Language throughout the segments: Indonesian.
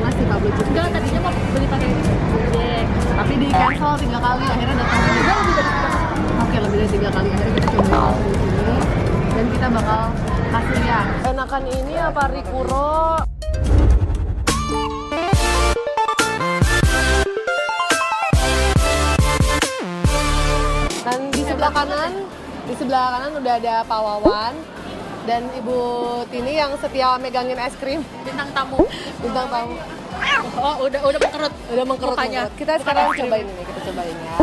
mas si Pablo Chips. Enggak, tadinya mau beli pakai Gojek. Tapi di cancel 3 kali, akhirnya datang juga lebih dari 3 kali. Oke, lebih dari 3 kali. Akhirnya kita coba langsung di sini dan kita bakal kasih lihat. Enakan ini apa Rikuro? Dan di sebelah kanan udah ada Pak Wawan dan Ibu Tini yang setia megangin es krim. Bintang tamu. Bintang tamu. Oh, udah mengkerut. Udah mengkerut. Mukanya. Kita sekarang cobain ini, kita cobain ya.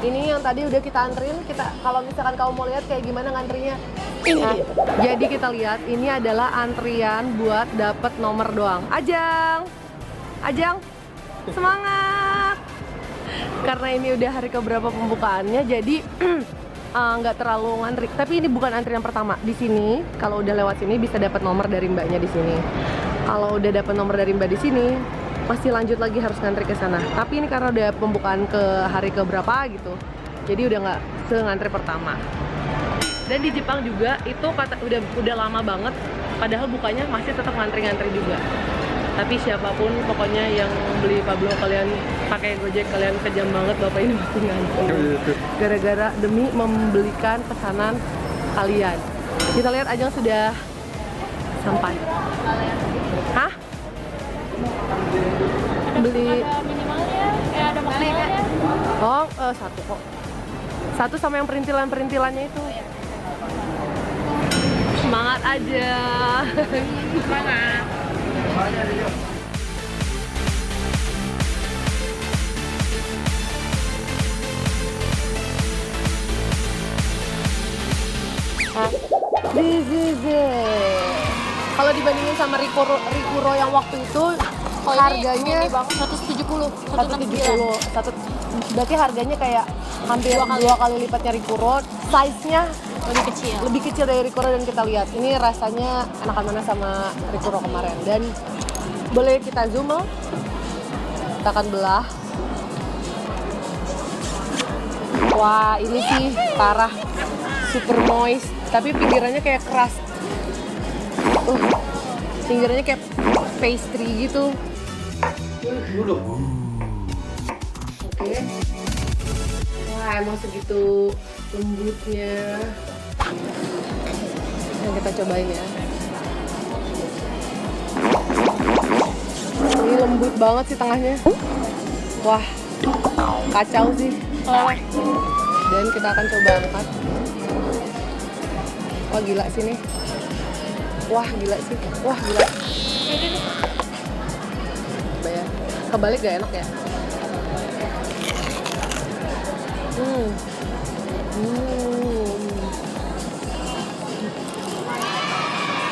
Ini yang tadi udah kita anterin, kalau misalkan kamu mau lihat kayak gimana ngantrinya. Ini dia. Jadi kita lihat ini adalah antrian buat dapet nomor doang. Ajang, semangat! Karena ini udah hari keberapa pembukaannya, jadi nggak terlalu ngantri. Tapi ini bukan antrian pertama. Di sini, kalau udah lewat sini bisa dapat nomor dari mbaknya di sini. Kalau udah dapat nomor dari mbak di sini, masih lanjut lagi harus ngantri ke sana. Tapi ini karena udah pembukaan ke hari keberapa gitu, jadi udah nggak se-ngantri pertama. Dan di Jepang juga itu udah lama banget, padahal bukanya masih tetap ngantri-ngantri juga. Tapi siapapun pokoknya yang beli Pablo, kalian pakai Gojek, kalian kejam banget, bapak ini masih ngantri. Gara-gara demi membelikan pesanan kalian. Kita lihat Ajeng sudah sampai. Hah? Beli Ada minimalnya, ada maksimalnya. oh satu kok, satu sama yang perintilannya itu. Semangat aja. Semangat. This is it. Kalau dibandingin sama Rikuro yang waktu itu, Oh, harganya ini banget 170, 169. Berarti harganya kayak hampir dua kali lipatnya Rikuro. Size-nya Lebih kecil. dari Rikuro, dan kita lihat ini rasanya enakan mana sama Rikuro kemarin. Dan boleh kita zoom loh. Kita akan belah. Wah, ini sih parah, super moist, tapi pinggirannya kayak keras. Pinggirannya kayak pastry gitu. Oke. Wah, emang segitu lembutnya. Nah, kita cobain ya. Ini lembut banget sih tengahnya. Wah, kacau sih. Dan kita akan coba angkat. Wah, gila sih nih. Wah, gila sih. Wah, gila. Coba ya. Kebalik gak enak ya?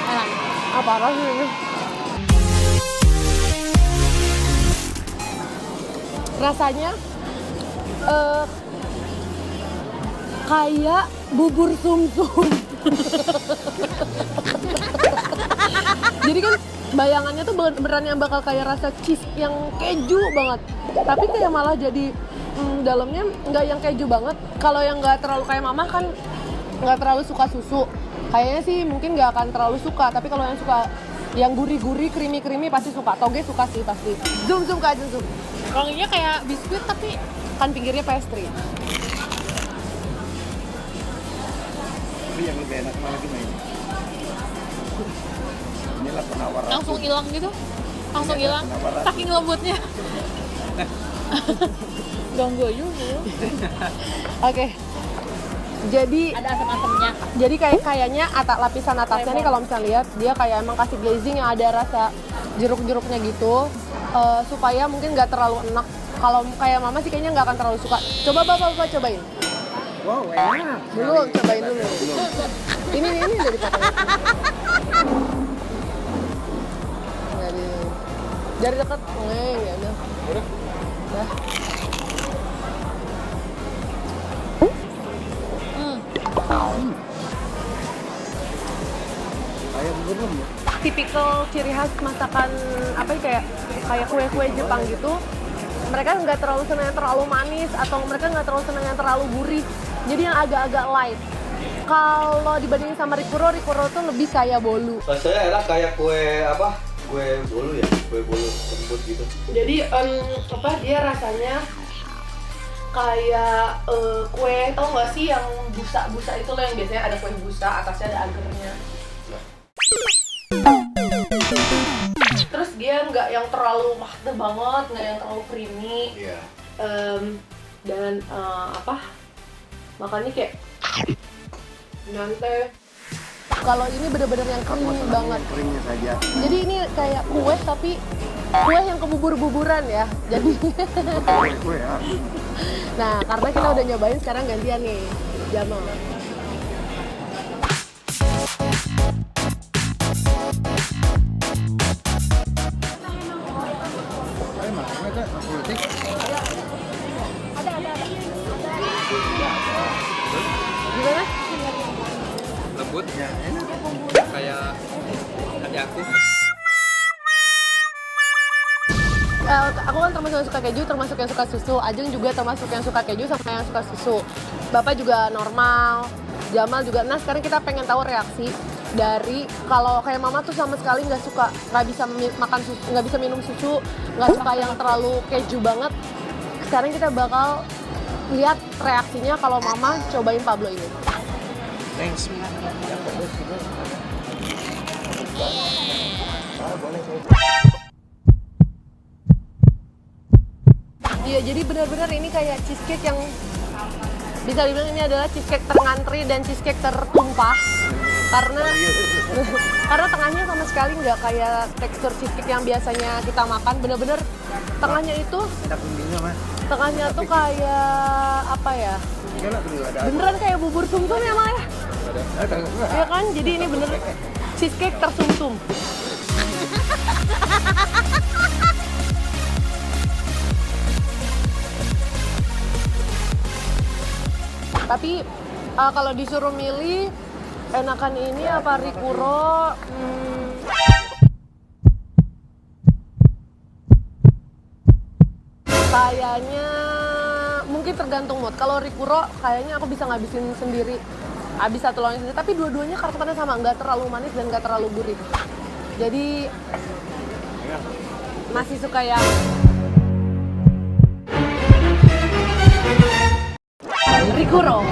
Enak. Apa sih ini? Rasanya kayak bubur sumsum. Jadi kan bayangannya tuh beneran yang bakal kayak rasa cheese yang keju banget. Tapi kayak malah jadi dalamnya nggak yang keju banget. Kalau yang nggak terlalu kayak mama kan nggak terlalu suka susu. Kayaknya sih mungkin nggak akan terlalu suka. Tapi kalau yang suka yang gurih-gurih, creamy pasti suka. Toge suka sih pasti. Zoom ke aja zoom. Wanginya kayak biskuit tapi Kan pinggirnya pastry. Tapi yang lebih enak malah gimana ini? Inilah penawar langsung hilang gitu. Langsung Iya, hilang. kenapa rasa? Saking lembutnya. Ganggu juga. Oke. Jadi Ada asam-asamnya. kayaknya lapisan atasnya nih kalau misalnya lihat dia kayak emang kasih glazing yang ada rasa jeruk-jeruknya gitu, supaya mungkin nggak terlalu enak. Kalau kayak mama sih kayaknya nggak akan terlalu suka. Coba bapak cobain. Wow, enak. Belum, cobain dulu. Ini udah dipotong. Dari dekat, ya udah. Dah. Kayak belum ya? Tipikal ciri khas masakan apa ya, kayak kue-kue Jepang gitu. Mereka nggak terlalu senang yang terlalu manis, atau mereka nggak terlalu senang yang terlalu gurih. Jadi yang agak-agak light. Kalau dibandingin sama Rikuro tuh lebih kayak bolu. Rasanya enak kayak kue apa? Kue bolu ya, kue bolu lembut gitu. Jadi dia rasanya kayak kue, tau nggak sih yang busa itu loh, yang biasanya ada kue busa, atasnya ada agarnya. Terus dia nggak yang terlalu mahal banget, nggak yang terlalu creamy. Iya. Dan makannya kayak nyantai. Kalau ini bener-bener yang creamy banget. Keringnya saja. Jadi ini kayak kue tapi kue yang kebubur-buburan ya. Jadi Kue ya. nah, karena kita udah nyobain, sekarang gantian nih Jamal. Gimana? Lembut Ya, enak. kayak adik aku. Aku kan termasuk yang suka keju, termasuk yang suka susu. Ajeng juga termasuk yang suka keju sama yang suka susu. Bapak juga normal, Jamal juga. Nah, sekarang kita pengen tahu reaksi dari kalau kayak Mama tuh sama sekali nggak suka, nggak bisa makan susu, nggak bisa minum susu, nggak suka yang terlalu keju banget. Sekarang kita bakal lihat reaksinya kalau Mama cobain Pablo ini. Thanks. Iya, jadi benar-benar ini kayak cheesecake yang bisa dibilang ini adalah cheesecake terngantri dan cheesecake tertumpah karena tengahnya sama sekali nggak kayak tekstur cheesecake yang biasanya kita makan. Bener-bener tengahnya itu Ada kumbingnya, Mas. tengahnya tuh kayak apa ya, Enggak dulu ada. beneran kayak bubur sumsum ya Maya, Ada. ya kan? Jadi ini bener cheesecake tersumsum. Tapi kalau disuruh milih enakan ini apa Rikuro? Kayaknya mungkin tergantung mood. Kalau Rikuro kayaknya aku bisa ngabisin sendiri, habis satu loang sendiri. Tapi dua-duanya karakternya sama, nggak terlalu manis dan nggak terlalu gurih. Jadi masih suka yang Rikuro.